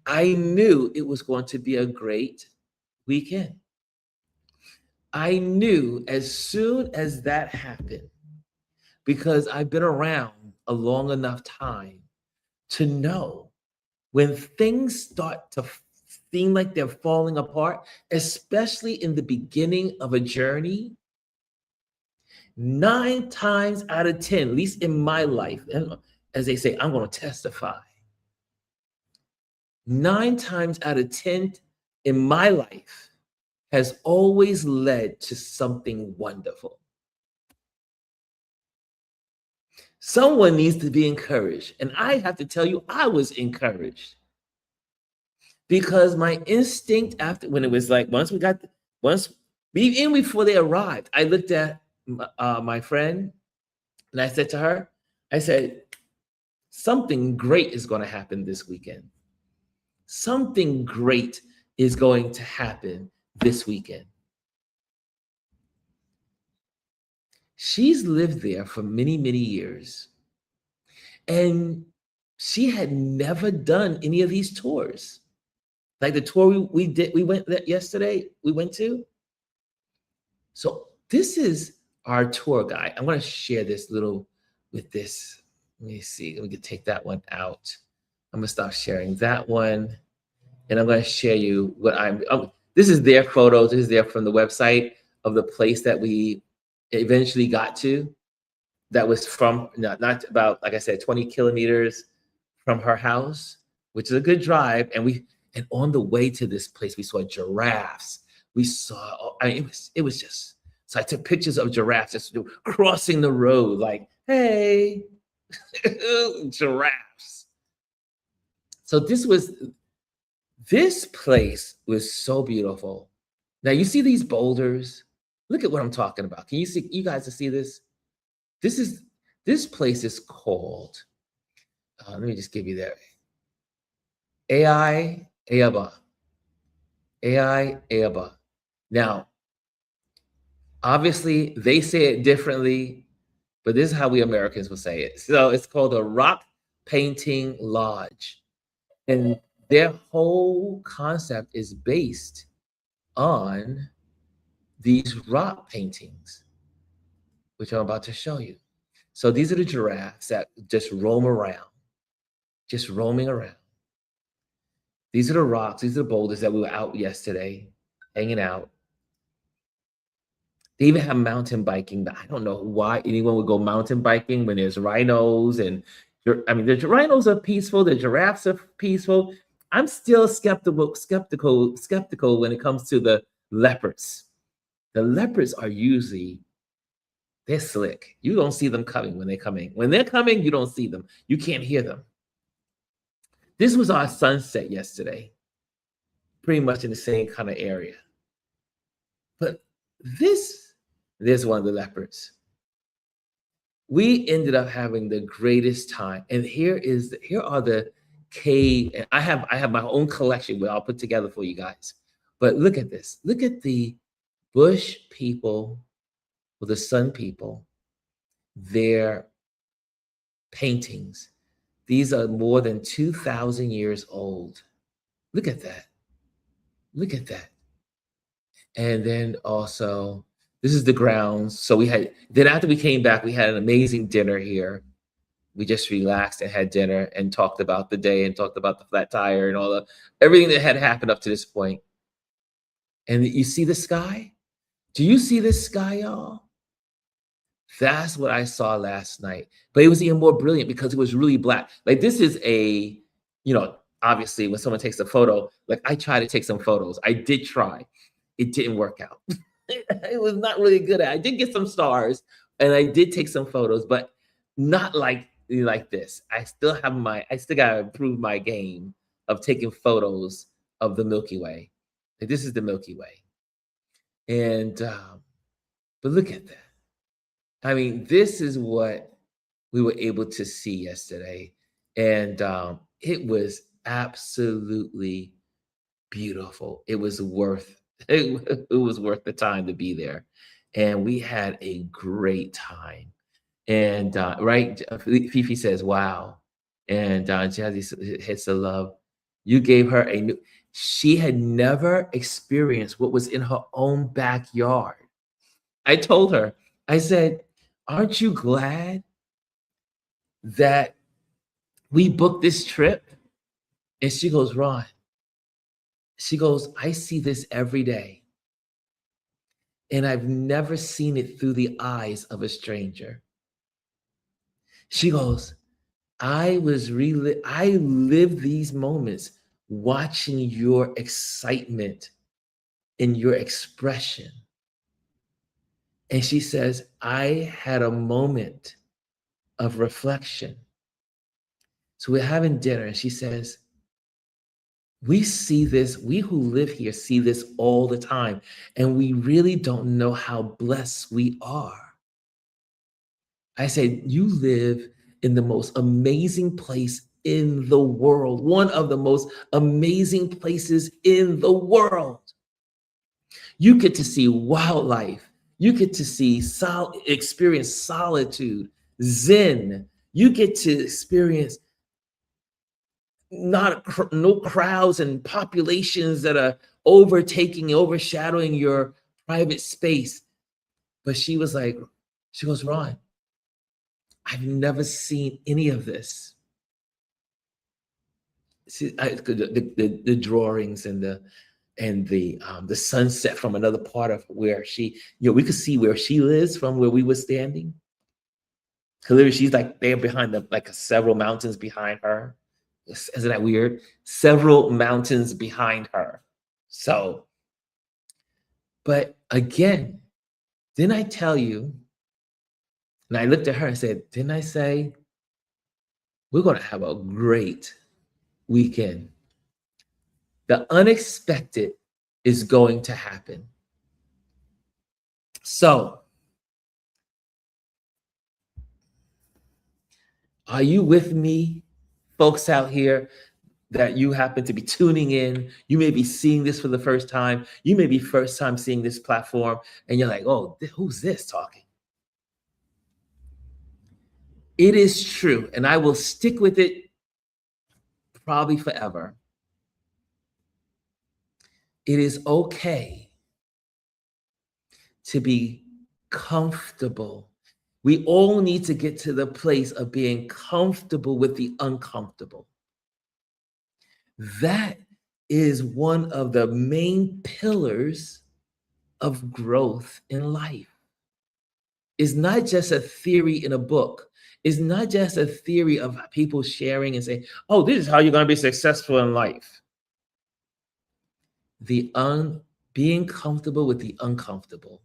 I knew it was going to be a great weekend. I knew as soon as that happened, because I've been around a long enough time to know when things start to seem like they're falling apart, especially in the beginning of a journey, 9 times out of 10, at least in my life, and as they say, I'm going to testify. 9 times out of 10 in my life has always led to something wonderful. Someone needs to be encouraged. And I have to tell you, I was encouraged because my instinct after, when it was like, even before they arrived, I looked at my friend and I said to her, I said, something great is going to happen this weekend. Something great is going to happen this weekend. She's lived there for many, many years. And she had never done any of these tours. Like the tour we went yesterday, we went to. So this is our tour guide. I'm going to share this little with this. Let me see. We can take that one out. I'm going to stop sharing that one. And I'm going to share you what this is their photos. This is there from the website of the place that we eventually got to. That was from not about, like I said, 20 kilometers from her house, which is a good drive. And on the way to this place, we saw giraffes. We saw, I mean, it was just, so I took pictures of giraffes just crossing the road, like, hey, giraffes. So this place was so beautiful. Now you see these boulders. Look at what I'm talking about. Can you see, you guys see this? This place is called, let me just give you that. AI Eaba. AI Eaba. Now, obviously they say it differently, but this is how we Americans will say it. So it's called a rock painting lodge. And their whole concept is based on these rock paintings, which I'm about to show you. So these are the giraffes that just roam around, just roaming around. These are the rocks, these are the boulders that we were out yesterday, hanging out. They even have mountain biking, but I don't know why anyone would go mountain biking when there's rhinos and, I mean, the rhinos are peaceful, the giraffes are peaceful. I'm still skeptical when it comes to the leopards. The leopards are usually, they're slick. You don't see them coming when they're coming. When they're coming, you don't see them. You can't hear them. This was our sunset yesterday, pretty much in the same kind of area. But there's one of the leopards. We ended up having the greatest time. And here are the cave. And I have my own collection where I'll put together for you guys. But look at this. Look at the bush people, or the sun people, their paintings. These are more than 2,000 years old. Look at that. Look at that. And then also, this is the grounds. So then after we came back, we had an amazing dinner here. We just relaxed and had dinner and talked about the day and talked about the flat tire and everything that had happened up to this point. And you see the sky? Do you see this sky, y'all? That's what I saw last night. But it was even more brilliant because it was really black. Like this is obviously when someone takes a photo, like I try to take some photos. I did try. It didn't work out. It was not really good. I did get some stars and I did take some photos, but not like this. I still gotta improve my game of taking photos of the Milky Way. Like, this is the Milky Way. And but look at that. I mean, this is what we were able to see yesterday. And it was absolutely beautiful. It was worth it was worth the time to be there, and we had a great time. And right, Fifi says, "Wow," and hits the love. You gave her a new. She had never experienced what was in her own backyard. I told her, I said, "Aren't you glad that we booked this trip?" And she goes, "Ron," she goes, "I see this every day, and I've never seen it through the eyes of a stranger." She goes, I lived these moments watching your excitement and your expression. And she says, I had a moment of reflection. So we're having dinner, and she says, we see this, we who live here see this all the time, and we really don't know how blessed we are. I said, you live in the most amazing place in the world, one of the most amazing places in the world. You get to see wildlife. You get to see experience solitude, zen. You get to experience no crowds and populations that are overshadowing your private space. But she was like, she goes, Ron, I've never seen any of this. See, the drawings and the sunset from another part of where we could see where she lives from where we were standing. Clearly, she's like there behind several mountains behind her. Isn't that weird? Several mountains behind her. So, but again, didn't I tell you? And I looked at her and said, didn't I say we're going to have a great weekend? The unexpected is going to happen. So, are you with me, folks out here that you happen to be tuning in? You may be seeing this for the first time. You may be first time seeing this platform, and you're like, oh, who's this talking? It is true, and I will stick with it probably forever. It is okay to be comfortable. We all need to get to the place of being comfortable with the uncomfortable. That is one of the main pillars of growth in life. It's not just a theory in a book. It's not just a theory of people sharing and saying, oh, this is how you're going to be successful in life. Being comfortable with the uncomfortable,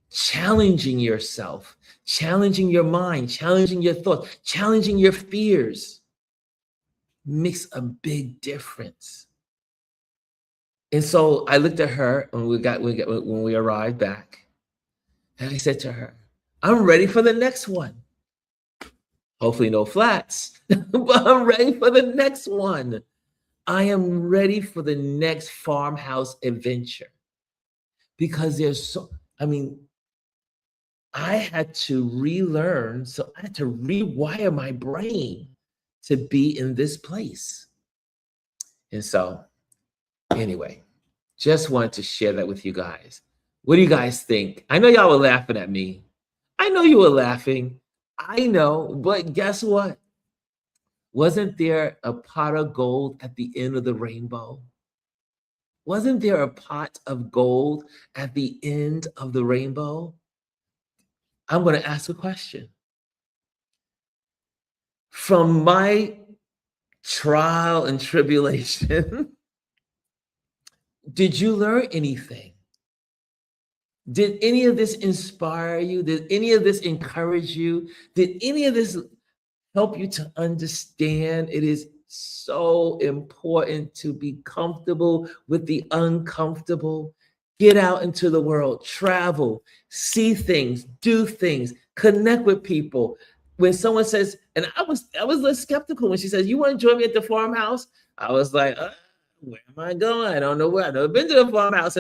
challenging yourself, challenging your mind, challenging your thoughts, challenging your fears makes a big difference. And so I looked at her when we arrived back, and I said to her, I'm ready for the next one. Hopefully no flats, but I'm ready for the next one. I am ready for the next farmhouse adventure, because I had to relearn, so I had to rewire my brain to be in this place. And so, anyway, just wanted to share that with you guys. What do you guys think? I know y'all were laughing at me. I know you were laughing. I know, but guess what? Wasn't there a pot of gold at the end of the rainbow? Wasn't there a pot of gold at the end of the rainbow? I'm going to ask a question. From my trial and tribulation, did you learn anything? Did any of this inspire you? Did any of this encourage you? Did any of this help you to understand it is so important to be comfortable with the uncomfortable? Get out into the world, travel, see things, do things, connect with people, when someone says, and I was a little skeptical when she says, "You want to join me at the farmhouse?" I was like, "Where am I going? I don't know where. I've never been to the farmhouse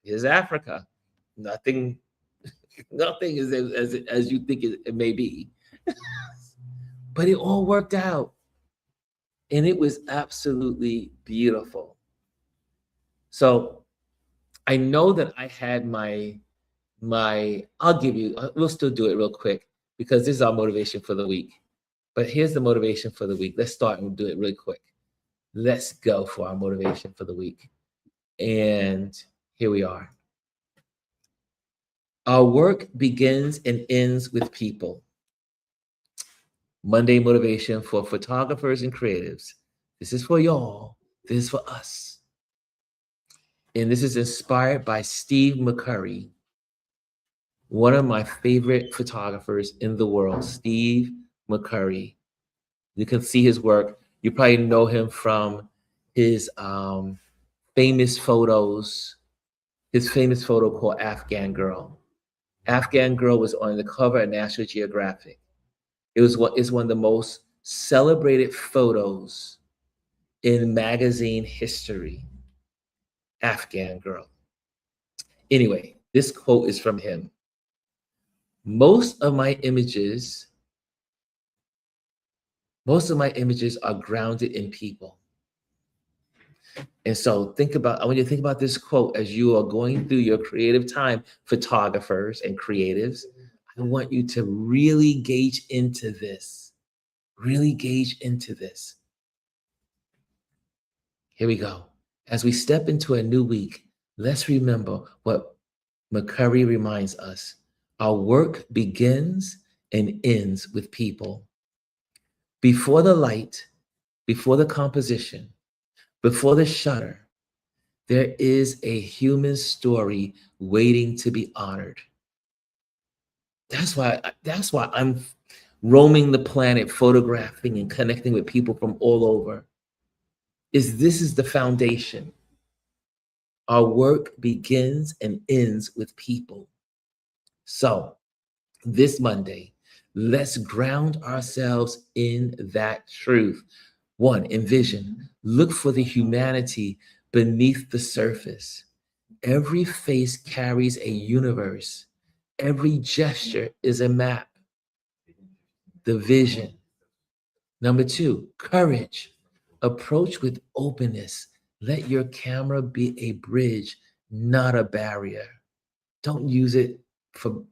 here's Africa. Nothing, nothing is as you think it may be." But it all worked out, and it was absolutely beautiful. So I know that I had I'll give you, we'll still do it real quick because this is our motivation for the week. But here's the motivation for the week. Let's start and do it really quick. Let's go for our motivation for the week. And here we are. Our work begins and ends with people. Monday motivation for photographers and creatives. This is for y'all. This is for us. And this is inspired by Steve McCurry, one of my favorite photographers in the world, Steve McCurry. You can see his work. You probably know him from his famous photos, his famous photo called Afghan Girl. Afghan Girl was on the cover of National Geographic. It was is one of the most celebrated photos in magazine history. Afghan Girl. Anyway, this quote is from him. Most of my images are grounded in people. And so I want you to think about this quote as you are going through your creative time, photographers and creatives. I want you to really gauge into this. Really gauge into this. Here we go. As we step into a new week, let's remember what McCurry reminds us. Our work begins and ends with people. Before the light, before the composition, before the shutter, there is a human story waiting to be honored. That's why I'm roaming the planet, photographing and connecting with people from all over. This is the foundation. Our work begins and ends with people. So this Monday, let's ground ourselves in that truth. One, envision, look for the humanity beneath the surface. Every face carries a universe. Every gesture is a map. The vision. Number two, courage. Approach with openness. Let your camera be a bridge, not a barrier. Don't use it for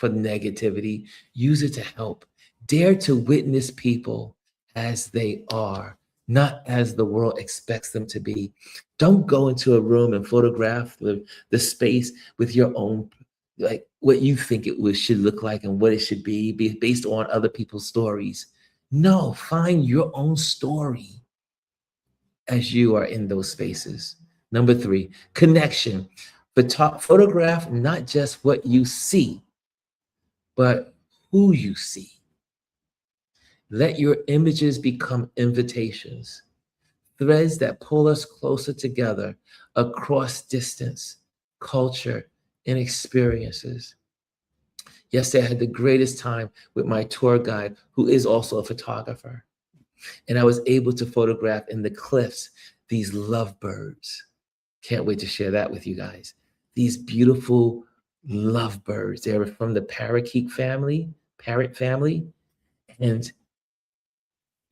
negativity. Use it to help. Dare to witness people as they are, not as the world expects them to be. Don't go into a room and photograph the space with your own, like what you think should look like and what it should be based on other people's stories. No, find your own story as you are in those spaces. Number three, connection. Photograph not just what you see, but who you see. Let your images become invitations, threads that pull us closer together across distance, culture, and experiences. Yesterday, I had the greatest time with my tour guide, who is also a photographer. And I was able to photograph in the cliffs these lovebirds. Can't wait to share that with you guys. These beautiful lovebirds. They were from the parrot family, and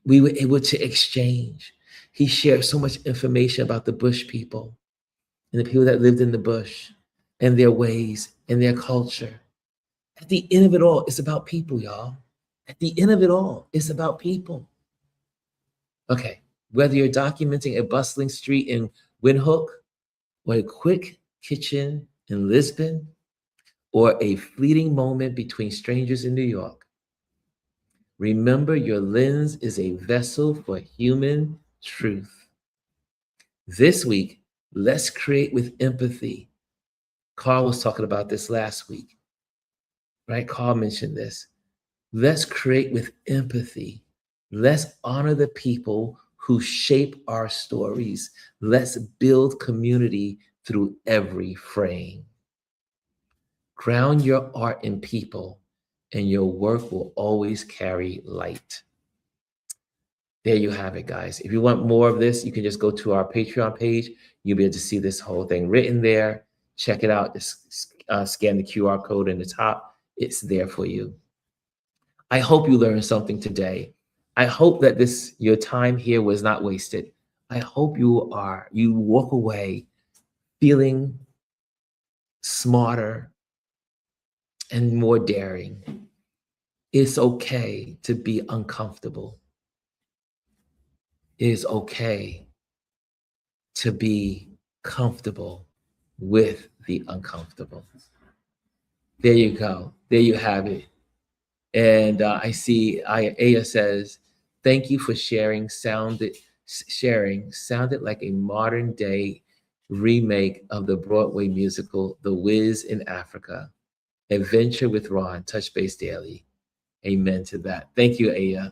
we were able to exchange. He shared so much information about the bush people and the people that lived in the bush and their ways and their culture. At the end of it all, it's about people, y'all. At the end of it all, it's about people. Okay, whether you're documenting a bustling street in Windhoek or a quick kitchen in Lisbon or a fleeting moment between strangers in New York, remember your lens is a vessel for human truth. This week, let's create with empathy. Carl was talking about this last week, right? Carl mentioned this. Let's create with empathy. Let's honor the people who shape our stories. Let's build community through every frame. Ground your art in people and your work will always carry light. There you have it, guys. If you want more of this, you can just go to our Patreon page. You'll be able to see this whole thing written there. Check it out. Just scan the QR code in the top. It's there for you. I hope you learned something today. I hope that your time here was not wasted. I hope you walk away feeling smarter and more daring. It's okay to be uncomfortable. It is okay to be comfortable with the uncomfortable. There you go. There you have it. And I see Aya says, thank you for sharing. Sounded like a modern day remake of the Broadway musical, The Wiz in Africa. Adventure with Ron, Touch Base Daily. Amen to that. Thank you, Aya.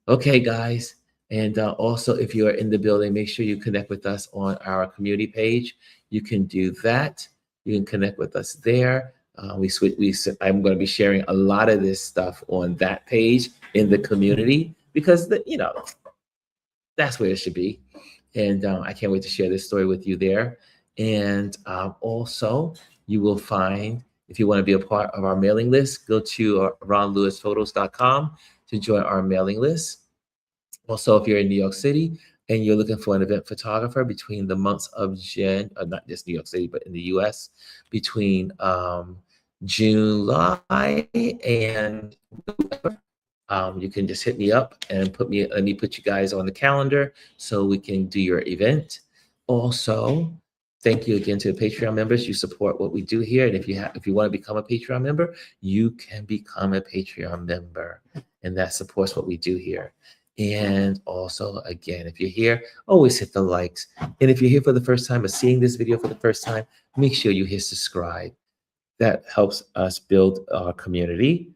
Okay, guys. And also, if you're in the building, make sure you connect with us on our community page. You can do that. You can connect with us there. I'm going to be sharing a lot of this stuff on that page in the community because that's where it should be. And I can't wait to share this story with you there. And also, you will find, if you want to be a part of our mailing list, go to ronlewisphotos.com to join our mailing list. Also, if you're in New York City and you're looking for an event photographer between the months of not just New York City, but in the US, between July and November, you can just hit me up and let me put you guys on the calendar so we can do your event. Also, thank you again to the Patreon members. You support what we do here. And if you want to become a Patreon member, you can become a Patreon member. And that supports what we do here. And also, again, if you're here, always hit the likes. And if you're here for the first time or seeing this video for the first time, make sure you hit subscribe. That helps us build our community.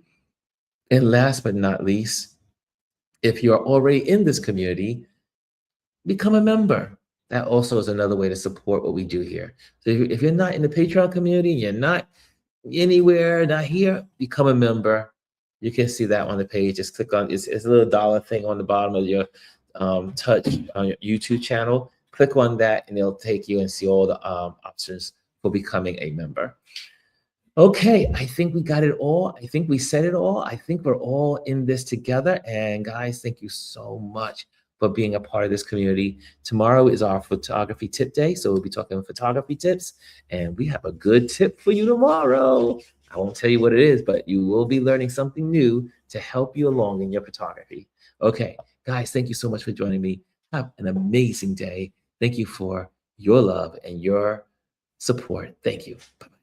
And last but not least, if you're already in this community, become a member. That also is another way to support what we do here. So if you're not in the Patreon community, you're not anywhere, not here, become a member. You can see that on the page. Just click on it's a little dollar thing on the bottom of your touch on your YouTube channel. Click on that and it'll take you and see all the options for becoming a member. Okay, I think we got it all. I think we said it all. I think we're all in this together. And guys, thank you so much for being a part of this community. Tomorrow is our photography tip day. So we'll be talking photography tips. And we have a good tip for you tomorrow. I won't tell you what it is, but you will be learning something new to help you along in your photography. Okay, guys, thank you so much for joining me. Have an amazing day. Thank you for your love and your support. Thank you. Bye-bye.